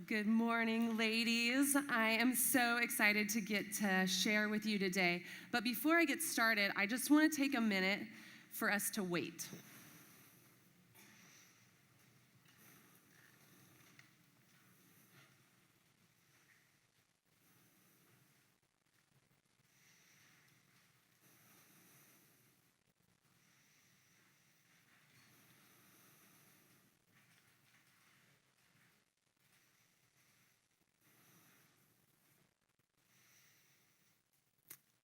Good morning, ladies. I am so excited to get to share with you today. But before I get started, I just want to take a minute for us to wait.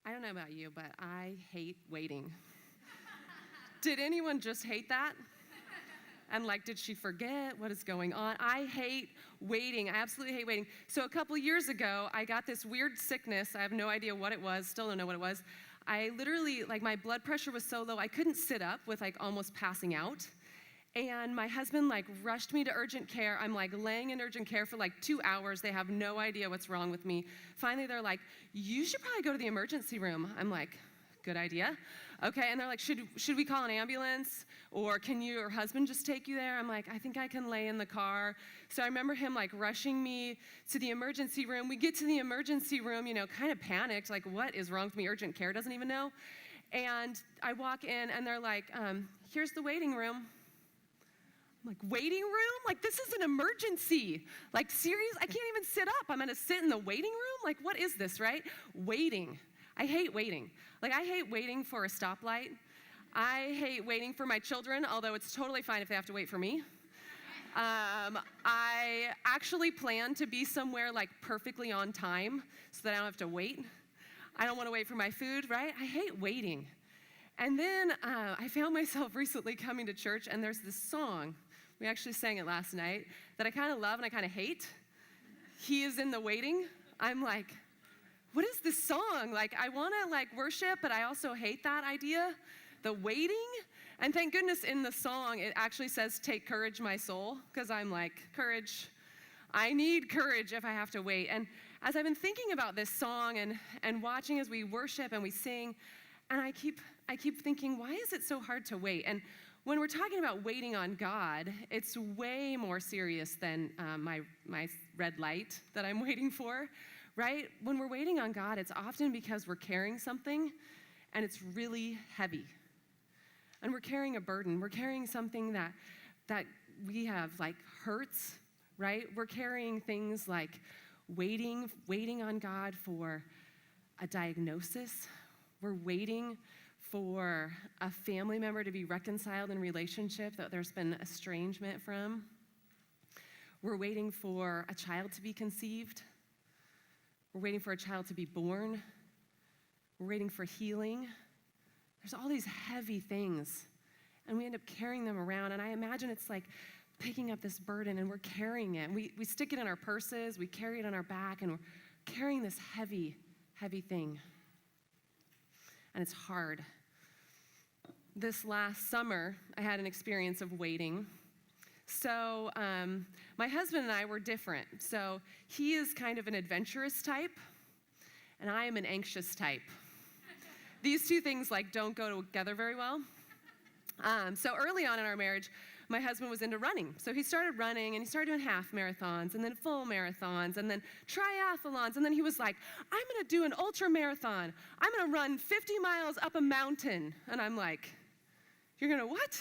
I don't know about you, but I hate waiting. Did anyone just hate that? And did she forget what is going on? I hate waiting. I absolutely hate waiting. So a couple years ago, I got this weird sickness. I have no idea what it was, still don't know what it was. I literally, my blood pressure was so low, I couldn't sit up with almost passing out. And my husband rushed me to urgent care. I'm laying in urgent care for 2 hours. They have no idea what's wrong with me. Finally, they're like, you should probably go to the emergency room. I'm like, good idea. Okay, and they're like, should we call an ambulance? Or can your husband just take you there? I'm like, I think I can lay in the car. So I remember him rushing me to the emergency room. We get to the emergency room, kind of panicked, what is wrong with me? Urgent care doesn't even know. And I walk in and they're like, here's the waiting room. I'm like, waiting room? This is an emergency. Serious? I can't even sit up. I'm gonna sit in the waiting room? What is this, right? Waiting. I hate waiting. I hate waiting for a stoplight. I hate waiting for my children, although it's totally fine if they have to wait for me. I actually plan to be somewhere perfectly on time so that I don't have to wait. I don't wanna wait for my food, right? I hate waiting. And then I found myself recently coming to church, and there's this song. We actually sang it last night that I kind of love and I kind of hate. He is in the waiting. I'm like, what is this song? I want to worship, but I also hate that idea, the waiting. And thank goodness in the song, it actually says, take courage, my soul, because I'm like, courage. I need courage if I have to wait. And as I've been thinking about this song and watching as we worship and we sing, and I keep thinking, why is it so hard to wait? And when we're talking about waiting on God, it's way more serious than my red light that I'm waiting for, right? When we're waiting on God, it's often because we're carrying something, and it's really heavy. And we're carrying a burden. We're carrying something that we have hurts, right? We're carrying things waiting on God for a diagnosis. We're waiting for a family member to be reconciled in relationship that there's been estrangement from. We're waiting for a child to be conceived. We're waiting for a child to be born. We're waiting for healing. There's all these heavy things, and we end up carrying them around, and I imagine it's picking up this burden, and we're carrying it. We stick it in our purses, we carry it on our back, and we're carrying this heavy, heavy thing. And it's hard. This last summer, I had an experience of waiting. So my husband and I were different. So he is kind of an adventurous type, and I am an anxious type. These two things don't go together very well. So early on in our marriage, my husband was into running. So he started running, and he started doing half marathons, and then full marathons, and then triathlons, and then he was like, I'm gonna do an ultra marathon. I'm gonna run 50 miles up a mountain. And I'm like, you're gonna what?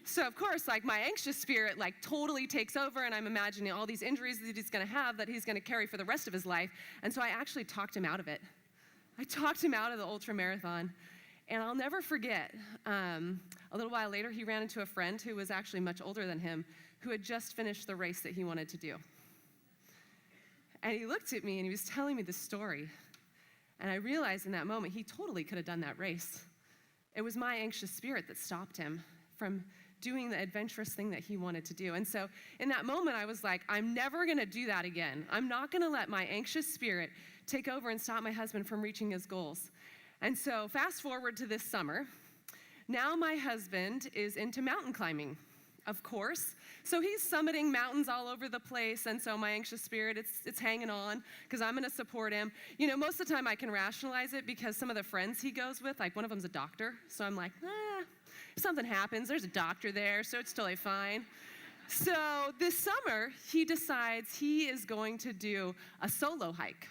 So of course, my anxious spirit totally takes over, and I'm imagining all these injuries that he's gonna have that he's gonna carry for the rest of his life. And so I actually talked him out of it. I talked him out of the ultra marathon. And I'll never forget, a little while later, he ran into a friend who was actually much older than him, who had just finished the race that he wanted to do. And he looked at me and he was telling me this story. And I realized in that moment, he totally could have done that race. It was my anxious spirit that stopped him from doing the adventurous thing that he wanted to do. And so in that moment, I was like, I'm never gonna do that again. I'm not gonna let my anxious spirit take over and stop my husband from reaching his goals. And so fast forward to this summer. Now my husband is into mountain climbing, of course. So he's summiting mountains all over the place, and so my anxious spirit, it's hanging on, because I'm gonna support him. Most of the time I can rationalize it because some of the friends he goes with, one of them's a doctor, so I'm like, if something happens, there's a doctor there, so it's totally fine. So this summer, he decides he is going to do a solo hike.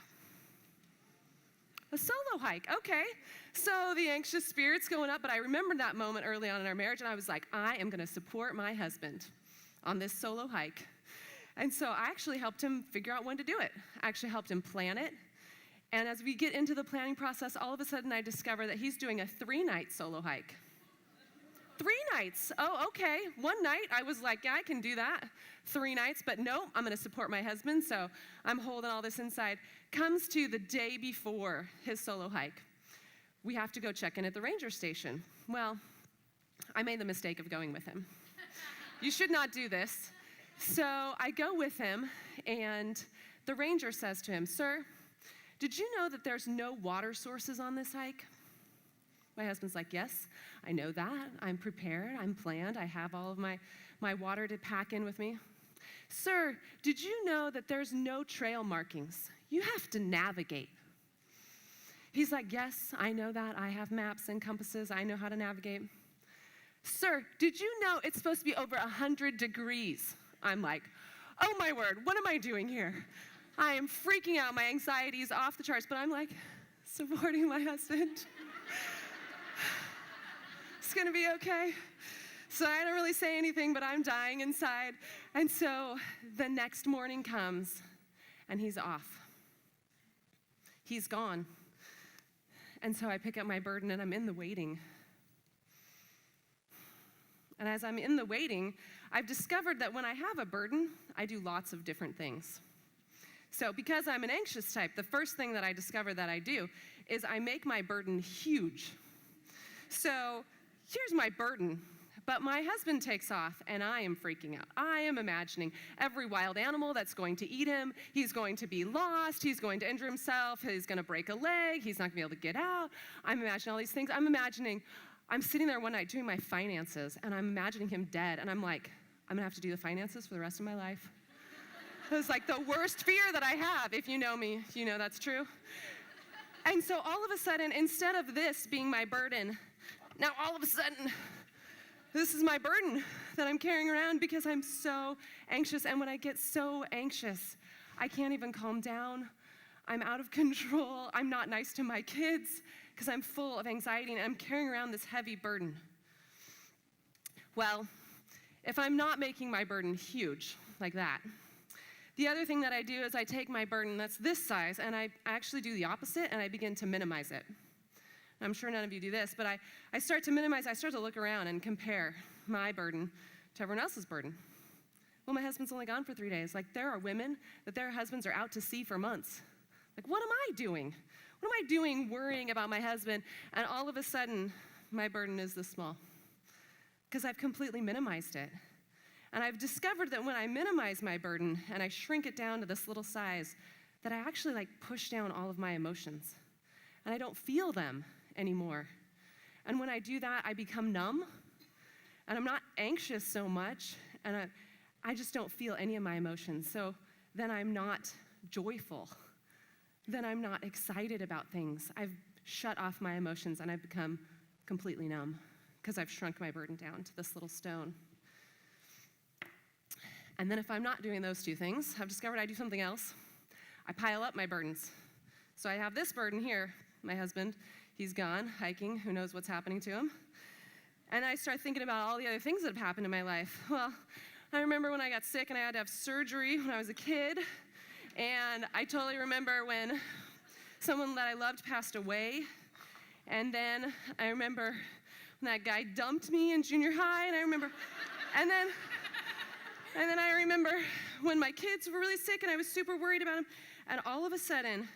A solo hike, okay. So the anxious spirit's going up, but I remember that moment early on in our marriage, and I was like, I am going to support my husband on this solo hike. And so I actually helped him figure out when to do it. I actually helped him plan it. And as we get into the planning process, all of a sudden I discover that he's doing a 3-night solo hike. 3 nights. Oh, okay. One night, I was like, yeah, I can do that. 3 nights, but no, I'm going to support my husband, so I'm holding all this inside. Comes to the day before his solo hike. We have to go check in at the ranger station. Well, I made the mistake of going with him. You should not do this. So I go with him, and the ranger says to him, "Sir, did you know that there's no water sources on this hike?" My husband's like, "Yes, I know that. I'm prepared. I'm planned. I have all of my water to pack in with me." "Sir, did you know that there's no trail markings? You have to navigate." He's like, "Yes, I know that. I have maps and compasses. I know how to navigate." "Sir, did you know it's supposed to be over 100 degrees? I'm like, oh my word, what am I doing here? I am freaking out. My anxiety is off the charts, but I'm like supporting my husband. It's gonna be okay. So I don't really say anything, but I'm dying inside. And so the next morning comes, and he's off. He's gone. And so I pick up my burden, and I'm in the waiting. And as I'm in the waiting, I've discovered that when I have a burden, I do lots of different things. So because I'm an anxious type, the first thing that I discover that I do is I make my burden huge. So here's my burden, but my husband takes off, and I am freaking out. I am imagining every wild animal that's going to eat him. He's going to be lost. He's going to injure himself. He's going to break a leg. He's not going to be able to get out. I'm imagining all these things. I'm sitting there one night doing my finances, and I'm imagining him dead, and I'm like, I'm going to have to do the finances for the rest of my life. It was like the worst fear that I have. If you know me, you know that's true. And so all of a sudden, instead of this being my burden, now all of a sudden, this is my burden that I'm carrying around because I'm so anxious. And when I get so anxious, I can't even calm down. I'm out of control. I'm not nice to my kids because I'm full of anxiety and I'm carrying around this heavy burden. Well, if I'm not making my burden huge like that, the other thing that I do is I take my burden that's this size and I actually do the opposite and I begin to minimize it. I'm sure none of you do this, but I start to minimize, I start to look around and compare my burden to everyone else's burden. Well, my husband's only gone for 3 days. Like, there are women that their husbands are out to sea for months. Like, what am I doing? What am I doing worrying about my husband? And all of a sudden, my burden is this small because I've completely minimized it. And I've discovered that when I minimize my burden and I shrink it down to this little size, that I actually push down all of my emotions. And I don't feel them anymore. And when I do that, I become numb. And I'm not anxious so much. And I just don't feel any of my emotions. So then I'm not joyful. Then I'm not excited about things. I've shut off my emotions and I've become completely numb because I've shrunk my burden down to this little stone. And then if I'm not doing those two things, I've discovered I do something else. I pile up my burdens. So I have this burden here, my husband. He's gone hiking. Who knows what's happening to him? And I start thinking about all the other things that have happened in my life. Well, I remember when I got sick and I had to have surgery when I was a kid. And I totally remember when someone that I loved passed away. And then I remember when that guy dumped me in junior high. And then I remember when my kids were really sick and I was super worried about them. And all of a sudden,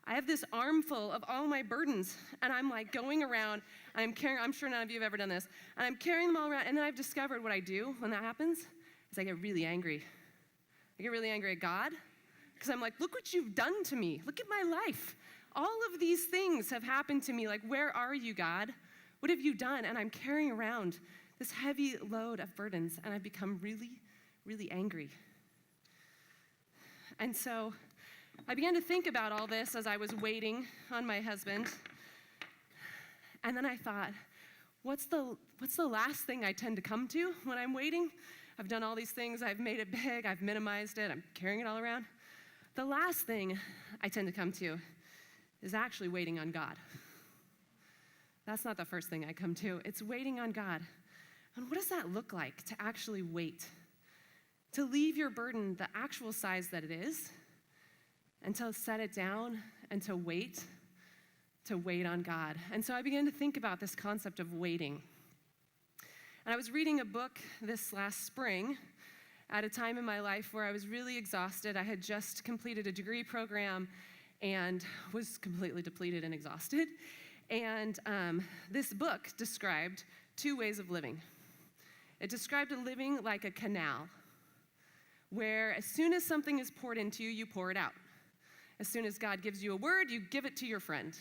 I have this armful of all my burdens. And I'm going around, and I'm carrying, I'm sure none of you have ever done this. And I'm carrying them all around. And then I've discovered what I do when that happens is I get really angry. I get really angry at God. Because I'm like, look what you've done to me. Look at my life. All of these things have happened to me. Where are you, God? What have you done? And I'm carrying around this heavy load of burdens, and I've become really, really angry. And so I began to think about all this as I was waiting on my husband. And then I thought, what's the last thing I tend to come to when I'm waiting? I've done all these things. I've made it big. I've minimized it. I'm carrying it all around. The last thing I tend to come to is actually waiting on God. That's not the first thing I come to. It's waiting on God. And what does that look like to actually wait? To leave your burden the actual size that it is, and to set it down and to wait on God. And so I began to think about this concept of waiting. And I was reading a book this last spring at a time in my life where I was really exhausted. I had just completed a degree program and was completely depleted and exhausted. And this book described 2 ways of living. It described a living like a canal, where as soon as something is poured into you, you pour it out. As soon as God gives you a word, you give it to your friend.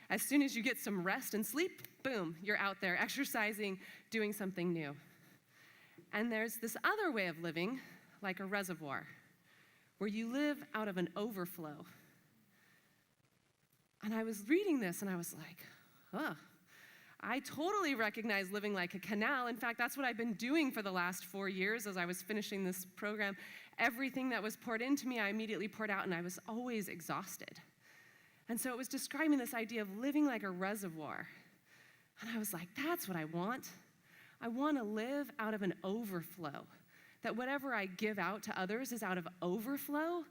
As soon as you get some rest and sleep, boom, you're out there exercising, doing something new. And there's this other way of living, like a reservoir, where you live out of an overflow. And I was reading this and I was like, I totally recognize living like a canal. In fact, that's what I've been doing for the last 4 years as I was finishing this program. Everything that was poured into me, I immediately poured out, and I was always exhausted. And so it was describing this idea of living like a reservoir. And I was like, that's what I want. I want to live out of an overflow. That whatever I give out to others is out of overflow,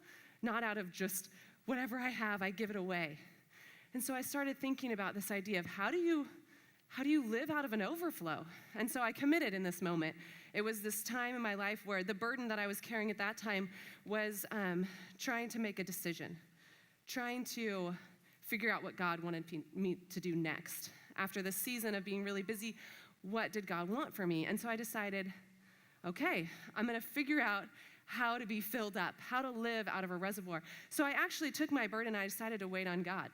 not out of just whatever I have, I give it away. And so I started thinking about this idea of how do you live out of an overflow? And so I committed in this moment. It was this time in my life where the burden that I was carrying at that time was trying to make a decision, trying to figure out what God wanted me to do next. After this season of being really busy, what did God want for me? And so I decided, okay, I'm going to figure out how to be filled up, how to live out of a reservoir. So I actually took my burden and I decided to wait on God.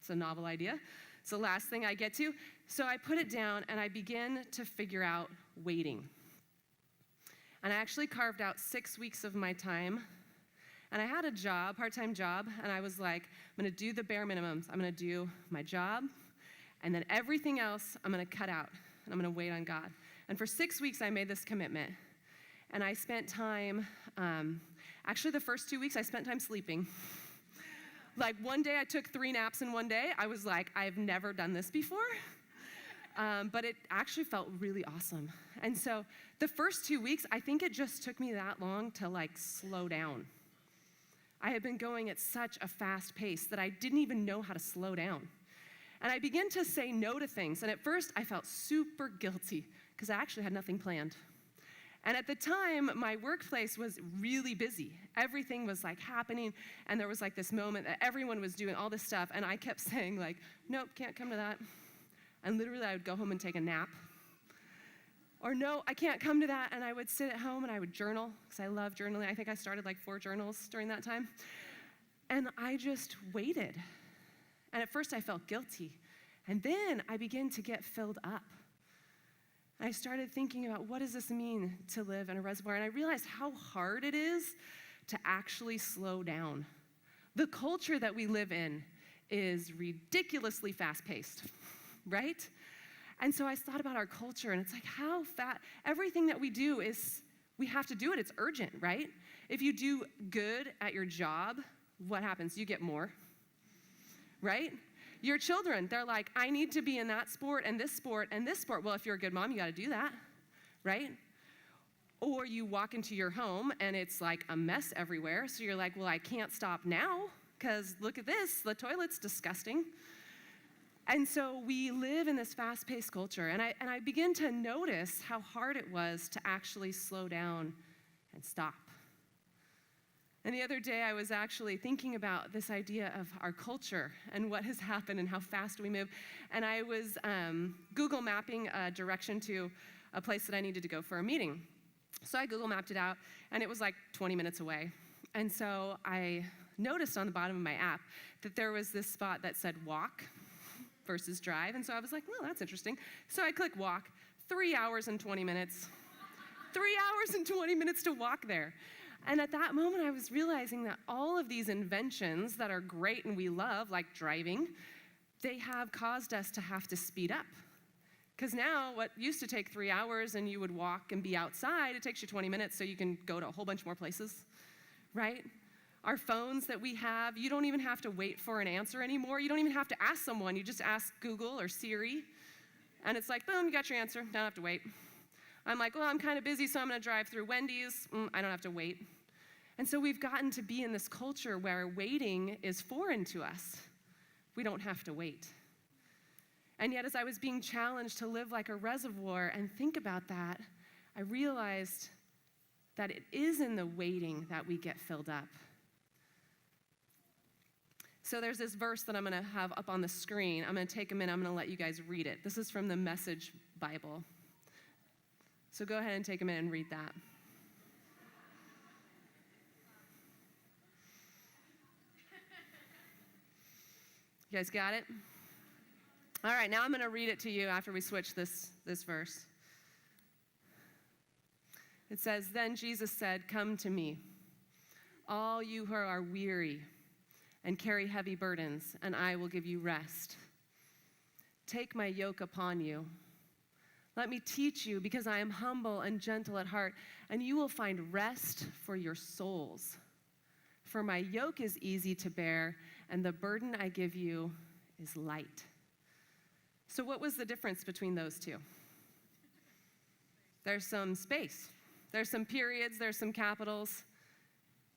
It's a novel idea. It's the last thing I get to. So I put it down and I began to figure out waiting. And I actually carved out 6 weeks of my time. And I had a job, part-time job, and I was like, I'm going to do the bare minimums. I'm going to do my job, and then everything else I'm going to cut out, and I'm going to wait on God. And for 6 weeks, I made this commitment. And I spent time, actually the first 2 weeks, I spent time sleeping. Like one day I took 3 naps in one day. I was like, I've never done this before. But it actually felt really awesome. And so the first 2 weeks, I think it just took me that long to like slow down. I had been going at such a fast pace that I didn't even know how to slow down. And I began to say no to things. And at first I felt super guilty because I actually had nothing planned. And at the time, my workplace was really busy. Everything was like happening, and there was like this moment that everyone was doing all this stuff, and I kept saying like, nope, can't come to that. And literally I would go home and take a nap. Or no, I can't come to that, and I would sit at home and I would journal, because I love journaling. I think I started like 4 journals during that time. And I just waited. And at first I felt guilty. And then I began to get filled up. I started thinking about what does this mean to live in a reservoir, and I realized how hard it is to actually slow down. The culture that we live in is ridiculously fast-paced, right? And so I thought about our culture, and it's like how everything that we do is, we have to do it, it's urgent, right? If you do good at your job, what happens? You get more, right? Your children, they're like, I need to be in that sport and this sport and this sport. Well, if you're a good mom, you got to do that, right? Or you walk into your home and it's like a mess everywhere. So you're like, well, I can't stop now because look at this. The toilet's disgusting. And so we live in this fast-paced culture. And I begin to notice how hard it was to actually slow down and stop. And the other day, I was actually thinking about this idea of our culture and what has happened and how fast we move. And I was Google mapping a direction to a place that I needed to go for a meeting. So I Google mapped it out, and it was like 20 minutes away. And so I noticed on the bottom of my app that there was this spot that said walk versus drive. And so I was like, well, that's interesting. So I click walk, 3 hours and 20 minutes. 3 hours and 20 minutes to walk there. And at that moment, I was realizing that all of these inventions that are great and we love, like driving, they have caused us to have to speed up Because now what used to take 3 hours and you would walk and be outside, it takes you 20 minutes so you can go to a whole bunch more places, right? Our phones that we have, you don't even have to wait for an answer anymore. You don't even have to ask someone. You just ask Google or Siri, and it's like, boom, you got your answer. Don't have to wait. I'm like, well, I'm kind of busy, so I'm going to drive through Wendy's. I don't have to wait. And so we've gotten to be in this culture where waiting is foreign to us. We don't have to wait. And yet, as I was being challenged to live like a reservoir and think about that, I realized that it is in the waiting that we get filled up. So there's this verse that I'm going to have up on the screen. I'm going to take a minute. I'm going to let you guys read it. This is from the Message Bible. So go ahead and take a minute and read that. You guys got it? All right, now I'm going to read it to you after we switch this verse. It says, "Then Jesus said, 'Come to me, all you who are weary and carry heavy burdens, and I will give you rest. Take my yoke upon you. Let me teach you, because I am humble and gentle at heart, and you will find rest for your souls. For my yoke is easy to bear, and the burden I give you is light.'" So what was the difference between those two? There's some space. There's some periods, there's some capitals,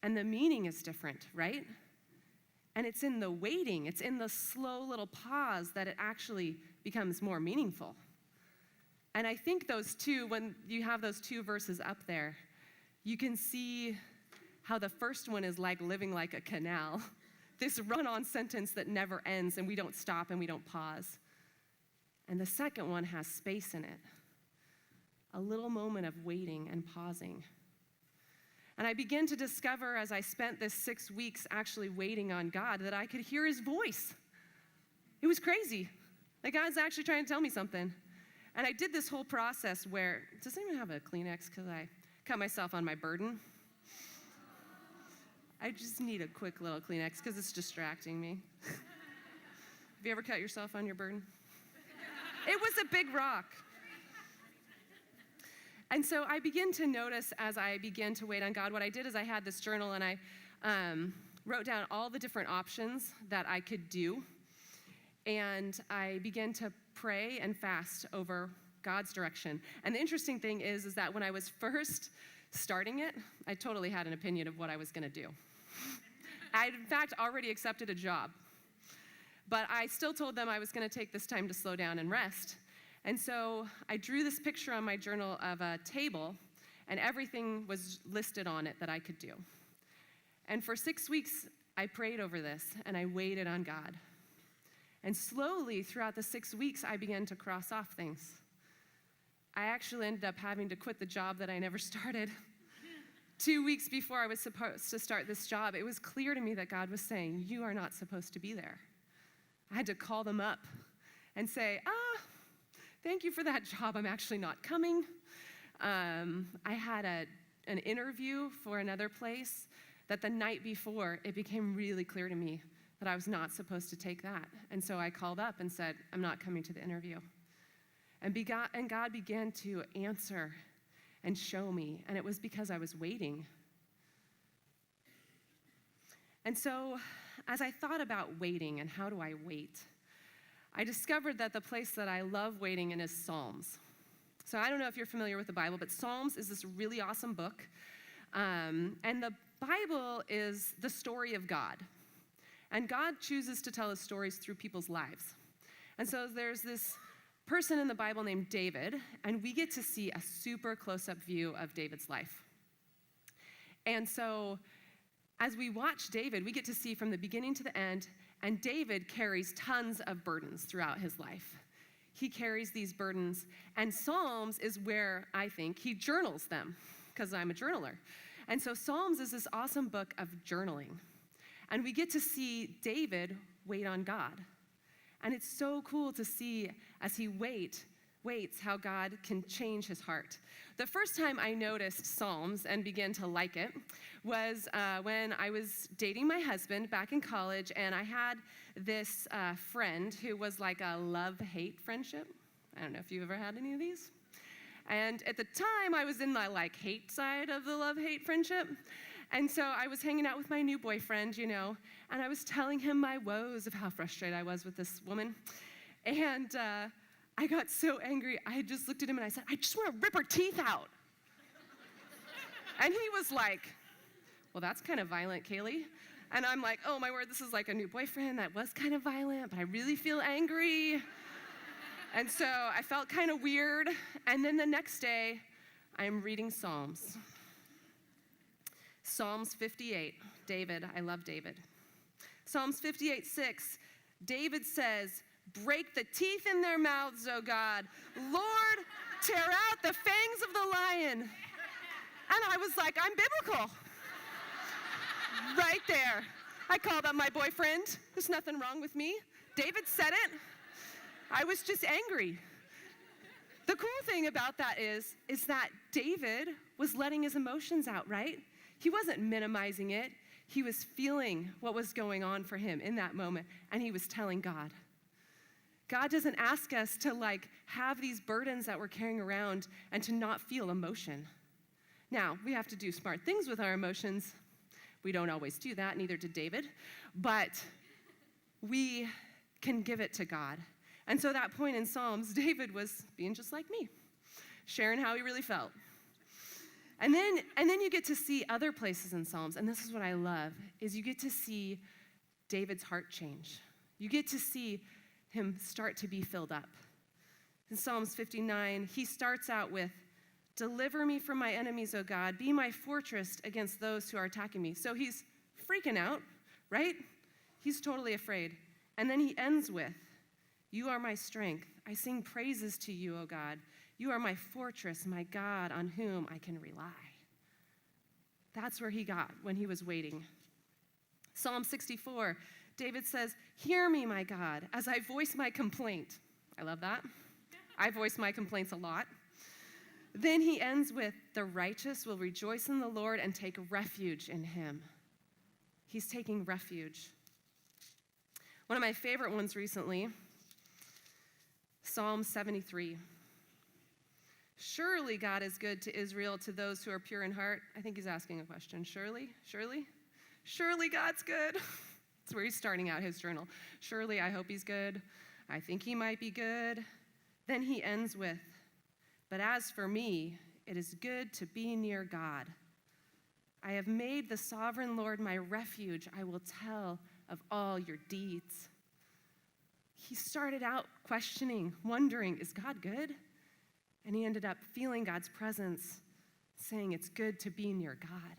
and the meaning is different, right? And it's in the waiting, it's in the slow little pause that it actually becomes more meaningful. And I think those two, when you have those two verses up there, you can see how the first one is like living like a canal, this run-on sentence that never ends, and we don't stop and we don't pause. And the second one has space in it, a little moment of waiting and pausing. And I began to discover, as I spent this 6 weeks actually waiting on God, that I could hear his voice. It was crazy. Like God's actually trying to tell me something. And I did this whole process where, does anyone have a Kleenex? Because I cut myself on my burden. I just need a quick little Kleenex because it's distracting me. Have you ever cut yourself on your burden? It was a big rock. And so I began to notice as I began to wait on God, what I did is I had this journal and I wrote down all the different options that I could do. And I began to pray and fast over God's direction. And the interesting thing is that when I was first starting it, I totally had an opinion of what I was going to do. I had, in fact, already accepted a job. But I still told them I was going to take this time to slow down and rest. And so I drew this picture on my journal of a table, and everything was listed on it that I could do. And for 6 weeks, I prayed over this, and I waited on God. And slowly, throughout the 6 weeks, I began to cross off things. I actually ended up having to quit the job that I never started. 2 weeks before I was supposed to start this job, it was clear to me that God was saying, "You are not supposed to be there." I had to call them up and say, "Thank you for that job. I'm actually not coming." I had an interview for another place that the night before, it became really clear to me that I was not supposed to take that. And so I called up and said, "I'm not coming to the interview." And God began to answer and show me, and it was because I was waiting. And so as I thought about waiting and how do I wait, I discovered that the place that I love waiting in is Psalms. So I don't know if you're familiar with the Bible, but Psalms is this really awesome book. And the Bible is the story of God. And God chooses to tell his stories through people's lives. And so there's this person in the Bible named David, and we get to see a super close-up view of David's life. And so as we watch David, we get to see from the beginning to the end, and David carries tons of burdens throughout his life. He carries these burdens, and Psalms is where I think he journals them, because I'm a journaler. And so Psalms is this awesome book of journaling. And we get to see David wait on God. And it's so cool to see as he waits how God can change his heart. The first time I noticed Psalms and began to like it was when I was dating my husband back in college, and I had this friend who was like a love-hate friendship. I don't know if you've ever had any of these. And at the time, I was in the hate side of the love-hate friendship. And so I was hanging out with my new boyfriend, and I was telling him my woes of how frustrated I was with this woman. And I got so angry, I just looked at him and I said, I just want to rip her teeth out. And he was like, well, that's kind of violent, Kaylee. And I'm like, oh my word, this is like a new boyfriend that was kind of violent, but I really feel angry. And so I felt kind of weird. And then the next day, I'm reading Psalms. Psalms 58, David, I love David. Psalms 58:6, David says, break the teeth in their mouths, O God. Lord, tear out the fangs of the lion. And I was like, I'm biblical. Right there. I called up my boyfriend. There's nothing wrong with me. David said it. I was just angry. The cool thing about that is that David was letting his emotions out, right? He wasn't minimizing it. He was feeling what was going on for him in that moment, and he was telling God. God doesn't ask us to have these burdens that we're carrying around and to not feel emotion. Now, we have to do smart things with our emotions. We don't always do that, neither did David, but we can give it to God. And so that point in Psalms, David was being just like me, sharing how he really felt. And then you get to see other places in Psalms, and this is what I love, is you get to see David's heart change. You get to see him start to be filled up. In Psalms 59, he starts out with, deliver me from my enemies, O God, be my fortress against those who are attacking me. So he's freaking out, right? He's totally afraid. And then he ends with, you are my strength. I sing praises to you, O God. You are my fortress, my God, on whom I can rely. That's where he got when he was waiting. Psalm 64, David says, hear me, my God, as I voice my complaint. I love that. I voice my complaints a lot. Then he ends with, the righteous will rejoice in the Lord and take refuge in him. He's taking refuge. One of my favorite ones recently, Psalm 73. Surely God is good to Israel, to those who are pure in heart. I think he's asking a question. Surely God's good. That's where he's starting out his journal. Surely I hope he's good. I think he might be good. Then he ends with, but as for me, it is good to be near God. I have made the sovereign Lord my refuge. I will tell of all your deeds. He started out questioning, wondering, is God good? And he ended up feeling God's presence, saying it's good to be near God.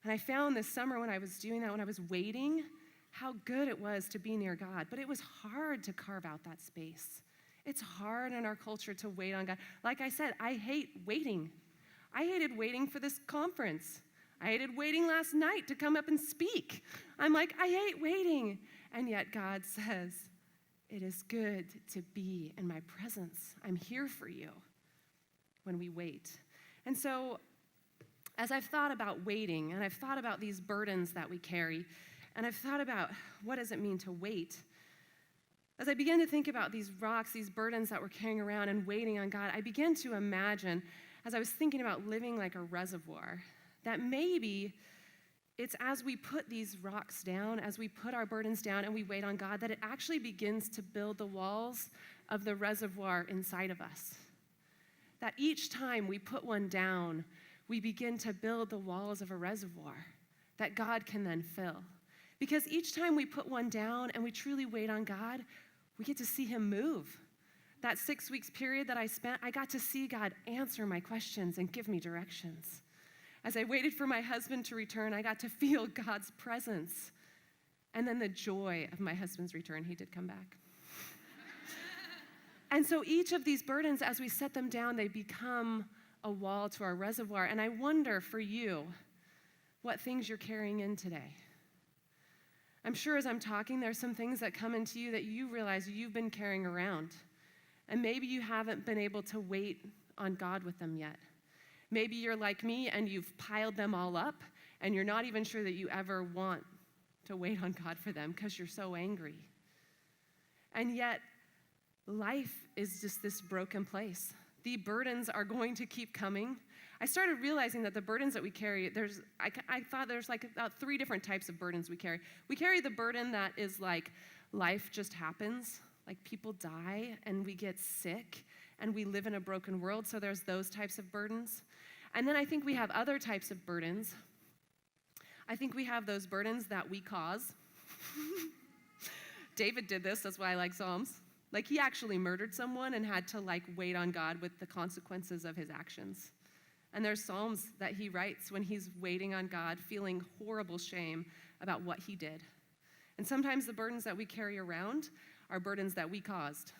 And I found this summer when I was doing that, when I was waiting, how good it was to be near God. But it was hard to carve out that space. It's hard in our culture to wait on God. Like I said, I hate waiting. I hated waiting for this conference. I hated waiting last night to come up and speak. I'm like, I hate waiting. And yet God says, it is good to be in my presence. I'm here for you when we wait. And so as I've thought about waiting, and I've thought about these burdens that we carry, and I've thought about what does it mean to wait, as I began to think about these rocks, these burdens that we're carrying around and waiting on God, I began to imagine, as I was thinking about living like a reservoir, that maybe it's as we put these rocks down, as we put our burdens down and we wait on God, that it actually begins to build the walls of the reservoir inside of us. That each time we put one down, we begin to build the walls of a reservoir that God can then fill. Because each time we put one down and we truly wait on God, we get to see him move. That 6 weeks period that I spent, I got to see God answer my questions and give me directions. As I waited for my husband to return, I got to feel God's presence. And then the joy of my husband's return, he did come back. And so each of these burdens, as we set them down, they become a wall to our reservoir. And I wonder for you, what things you're carrying in today. I'm sure as I'm talking, there's some things that come into you that you realize you've been carrying around. And maybe you haven't been able to wait on God with them yet. Maybe you're like me and you've piled them all up and you're not even sure that you ever want to wait on God for them because you're so angry. And yet, life is just this broken place. The burdens are going to keep coming. I started realizing that the burdens that we carry, I thought there's like about 3 different types of burdens we carry. We carry the burden that is like life just happens, like people die and we get sick and we live in a broken world, so there's those types of burdens. And then I think we have other types of burdens. I think we have those burdens that we cause. David did this, that's why I like Psalms. Like he actually murdered someone and had to like wait on God with the consequences of his actions. And there's Psalms that he writes when he's waiting on God, feeling horrible shame about what he did. And sometimes the burdens that we carry around are burdens that we caused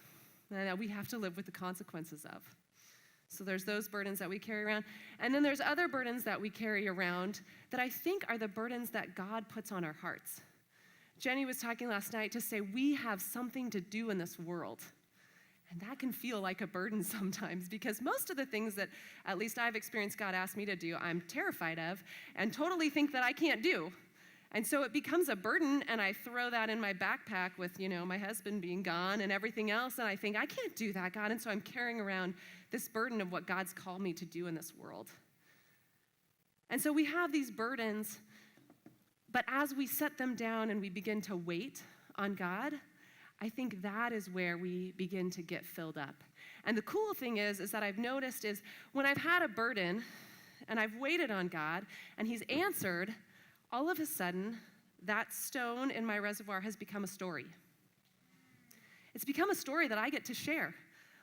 and that we have to live with the consequences of. So there's those burdens that we carry around. And then there's other burdens that we carry around that I think are the burdens that God puts on our hearts. Jenny was talking last night to say we have something to do in this world. And that can feel like a burden sometimes because most of the things that at least I've experienced God asked me to do, I'm terrified of and totally think that I can't do. And so it becomes a burden, and I throw that in my backpack with, my husband being gone and everything else, and I think, I can't do that, God. And so I'm carrying around this burden of what God's called me to do in this world. And so we have these burdens, but as we set them down and we begin to wait on God, I think that is where we begin to get filled up. And the cool thing is that I've noticed is when I've had a burden and I've waited on God and he's answered, all of a sudden, that stone in my reservoir has become a story. It's become a story that I get to share.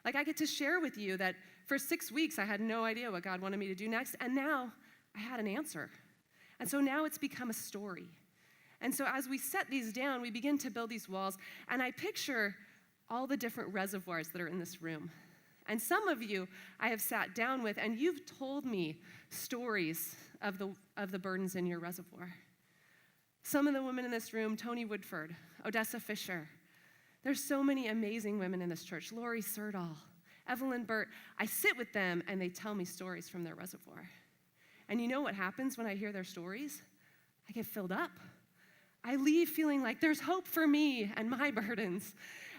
Like I get to share with you that for 6 weeks I had no idea what God wanted me to do next, and now I had an answer. And so now it's become a story. And so as we set these down, we begin to build these walls, and I picture all the different reservoirs that are in this room. And some of you I have sat down with, and you've told me stories of the burdens in your reservoir. Some of the women in this room, Tony Woodford, Odessa Fisher. There's so many amazing women in this church. Lori Serdal, Evelyn Burt. I sit with them, and they tell me stories from their reservoir. And you know what happens when I hear their stories? I get filled up. I leave feeling like there's hope for me and my burdens.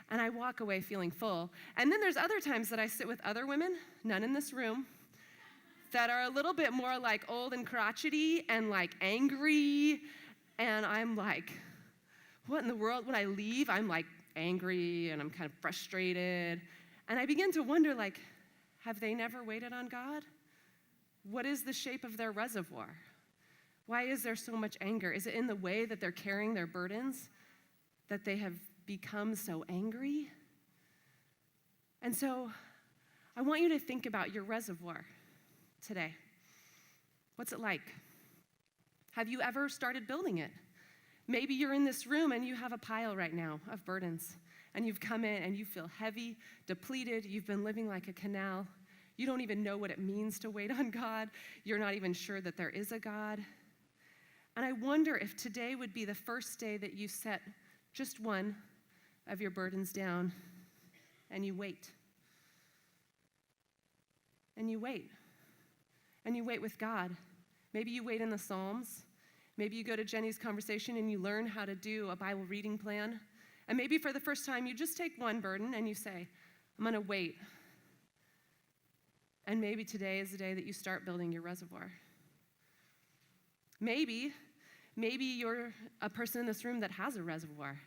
And I walk away feeling full. And then there's other times that I sit with other women, none in this room, that are a little bit more like old and crotchety and like angry. And I'm like, what in the world? When I leave, I'm like angry and I'm kind of frustrated. And I begin to wonder, like, have they never waited on God? What is the shape of their reservoir? Why is there so much anger? Is it in the way that they're carrying their burdens that they have become so angry? And so I want you to think about your reservoir today. What's it like? Have you ever started building it? Maybe you're in this room and you have a pile right now of burdens, and you've come in and you feel heavy, depleted, you've been living like a canal. You don't even know what it means to wait on God. You're not even sure that there is a God. And I wonder if today would be the first day that you set just one of your burdens down and you wait. And you wait. And you wait with God. Maybe you wait in the Psalms. Maybe you go to Jenny's conversation and you learn how to do a Bible reading plan. And maybe for the first time, you just take one burden and you say, I'm going to wait. And maybe today is the day that you start building your reservoir. Maybe you're a person in this room that has a reservoir,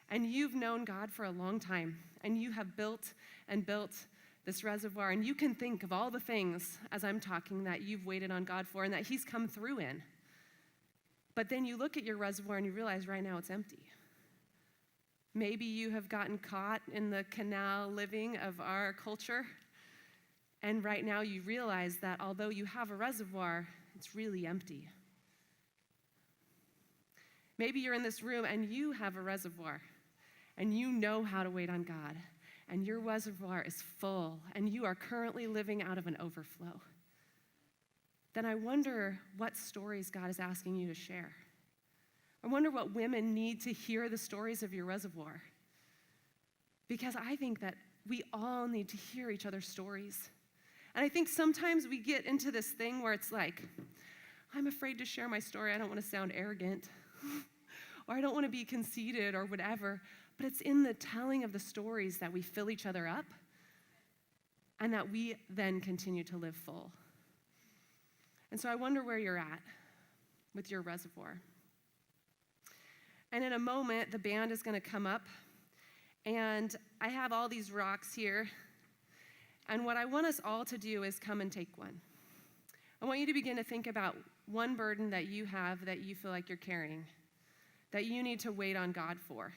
and you've known God for a long time, and you have built and built this reservoir, and you can think of all the things, as I'm talking, that you've waited on God for and that he's come through in. But then you look at your reservoir and you realize right now it's empty. Maybe you have gotten caught in the canal living of our culture, and right now you realize that although you have a reservoir, it's really empty. Maybe you're in this room and you have a reservoir, and you know how to wait on God, and your reservoir is full, and you are currently living out of an overflow. Then I wonder what stories God is asking you to share. I wonder what women need to hear the stories of your reservoir. Because I think that we all need to hear each other's stories. And I think sometimes we get into this thing where it's like, I'm afraid to share my story. I don't want to sound arrogant. Or I don't want to be conceited or whatever. but it's in the telling of the stories that we fill each other up and that we then continue to live full. And so I wonder where you're at with your reservoir. And in a moment, the band is going to come up, and I have all these rocks here, and what I want us all to do is come and take one. I want you to begin to think about one burden that you have that you feel like you're carrying, that you need to wait on God for.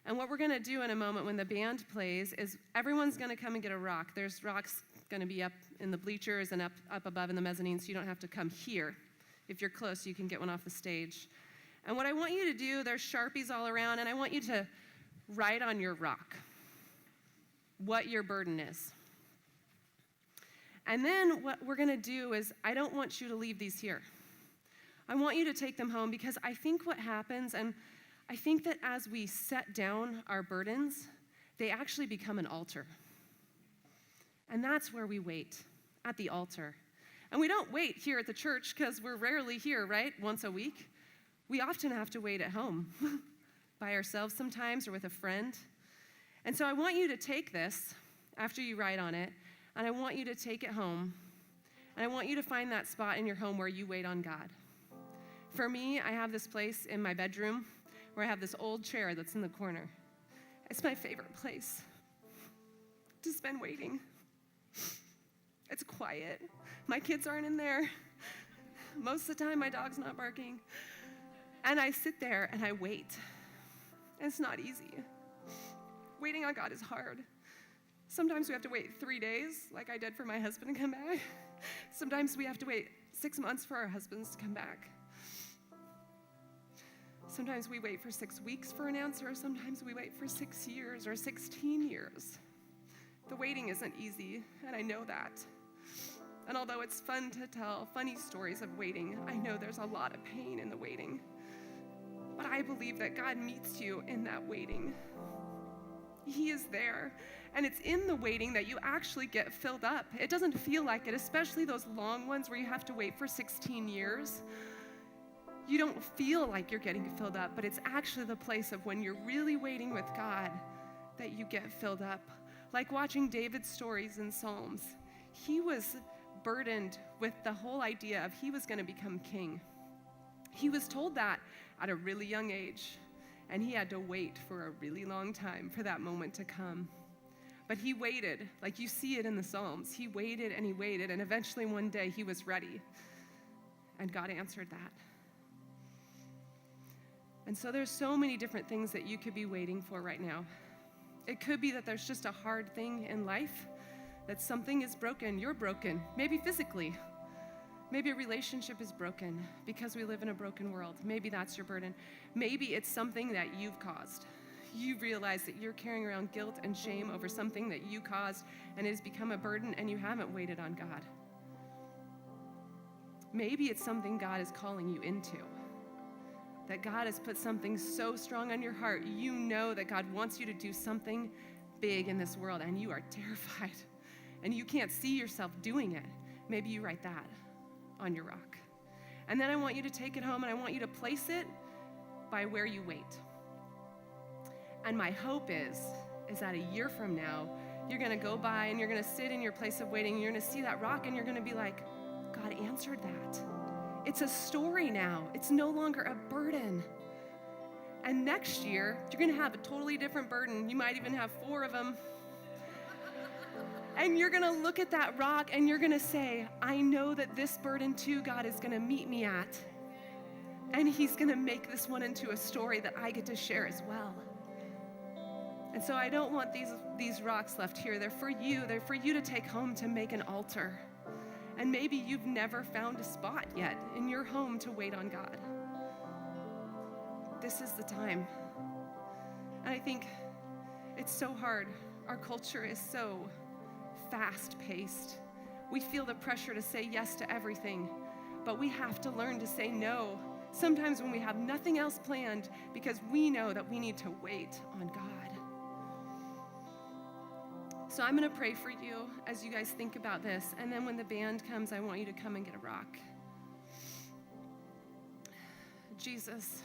And what we're going to do in a moment when the band plays is everyone's going to come and get a rock. There's rocks going to be up in the bleachers and up above in the mezzanine, so you don't have to come here. If you're close, you can get one off the stage. And what I want you to do, there's Sharpies all around, and I want you to write on your rock what your burden is. And then what we're going to do is, I don't want you to leave these here. I want you to take them home, because I think what happens, and I think that as we set down our burdens, they actually become an altar. And that's where we wait, at the altar. And we don't wait here at the church because we're rarely here, right? Once a week. We often have to wait at home by ourselves sometimes or with a friend. And so I want you to take this after you write on it, and I want you to take it home, and I want you to find that spot in your home where you wait on God. For me, I have this place in my bedroom where I have this old chair that's in the corner. It's my favorite place to spend waiting. It's quiet. My kids aren't in there. Most of the time, my dog's not barking. And I sit there and I wait. And it's not easy. Waiting on God is hard. Sometimes we have to wait 3 days, like I did for my husband to come back. Sometimes we have to wait 6 months for our husbands to come back. Sometimes we wait for 6 weeks for an answer. Sometimes we wait for 6 years or 16 years. The waiting isn't easy, and I know that. And although it's fun to tell funny stories of waiting, I know there's a lot of pain in the waiting. But I believe that God meets you in that waiting. He is there. And it's in the waiting that you actually get filled up. It doesn't feel like it, especially those long ones where you have to wait for 16 years. You don't feel like you're getting filled up, but it's actually the place of when you're really waiting with God that you get filled up. Like watching David's stories in Psalms. He was burdened with the whole idea of he was going to become king. He was told that at a really young age, and he had to wait for a really long time for that moment to come. But he waited, like you see it in the Psalms. He waited, and eventually one day he was ready, and God answered that. And so there's so many different things that you could be waiting for right now. It could be that there's just a hard thing in life, that something is broken. You're broken, maybe physically. Maybe a relationship is broken because we live in a broken world. Maybe that's your burden. Maybe it's something that you've caused. You realize that you're carrying around guilt and shame over something that you caused, and it has become a burden, and you haven't waited on God. Maybe it's something God is calling you into. That God has put something so strong on your heart, you know that God wants you to do something big in this world, and you are terrified, and you can't see yourself doing it. Maybe you write that on your rock. And then I want you to take it home, and I want you to place it by where you wait. And my hope is that a year from now, you're going to go by, and you're going to sit in your place of waiting, and you're going to see that rock, and you're going to be like, God answered that. It's a story now. It's no longer a burden. And next year, you're going to have a totally different burden. You might even have 4 of them. And you're going to look at that rock and you're going to say, I know that this burden too, God is going to meet me at. And he's going to make this one into a story that I get to share as well. And so I don't want these rocks left here. They're for you. They're for you to take home to make an altar. And maybe you've never found a spot yet in your home to wait on God. This is the time. And I think it's so hard. Our culture is so fast-paced. We feel the pressure to say yes to everything, but we have to learn to say no. Sometimes when we have nothing else planned, because we know that we need to wait on God. So I'm going to pray for you as you guys think about this. And then when the band comes, I want you to come and get a rock. Jesus,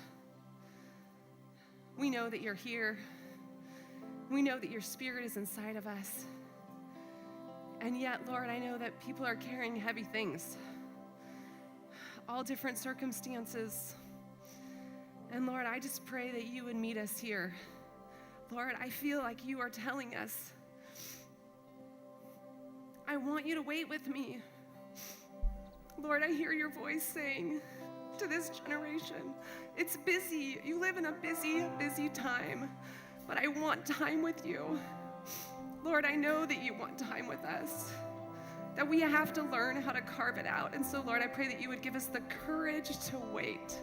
We know that you're here. We know that your Spirit is inside of us. And yet, Lord, I know that people are carrying heavy things, all different circumstances. And Lord, I just pray that you would meet us here. Lord, I feel like you are telling us, I want you to wait with me. Lord, I hear your voice saying to this generation, it's busy. You live in a busy, busy time, but I want time with you. Lord, I know that you want time with us, that we have to learn how to carve it out. And so, Lord, I pray that you would give us the courage to wait.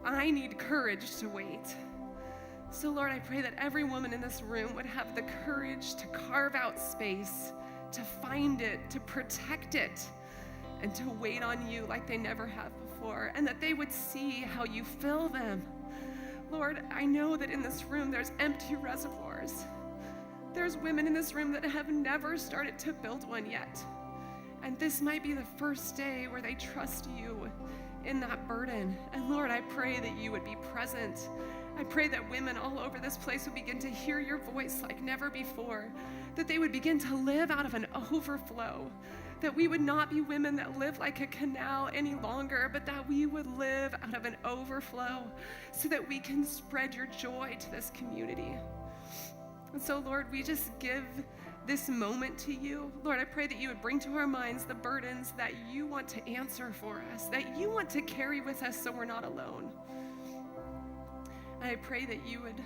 I need courage to wait. So, Lord, I pray that every woman in this room would have the courage to carve out space, to find it, to protect it, and to wait on you like they never have before, and that they would see how you fill them. Lord, I know that in this room there's empty reservoirs. There's women in this room that have never started to build one yet. And this might be the first day where they trust you in that burden. And Lord, I pray that you would be present. I pray that women all over this place would begin to hear your voice like never before, that they would begin to live out of an overflow, that we would not be women that live like a canal any longer, but that we would live out of an overflow so that we can spread your joy to this community. And so, Lord, we just give this moment to you. Lord, I pray that you would bring to our minds the burdens that you want to answer for us, that you want to carry with us so we're not alone. And I pray that you would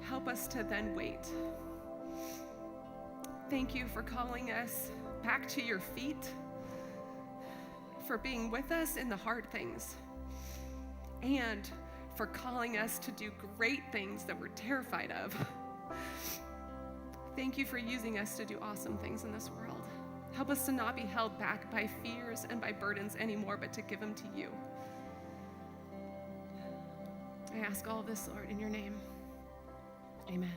help us to then wait. Thank you for calling us back to your feet, for being with us in the hard things, and for calling us to do great things that we're terrified of. Thank you for using us to do awesome things in this world. Help us to not be held back by fears and by burdens anymore, but to give them to you. I ask all of this, Lord, in your name. Amen.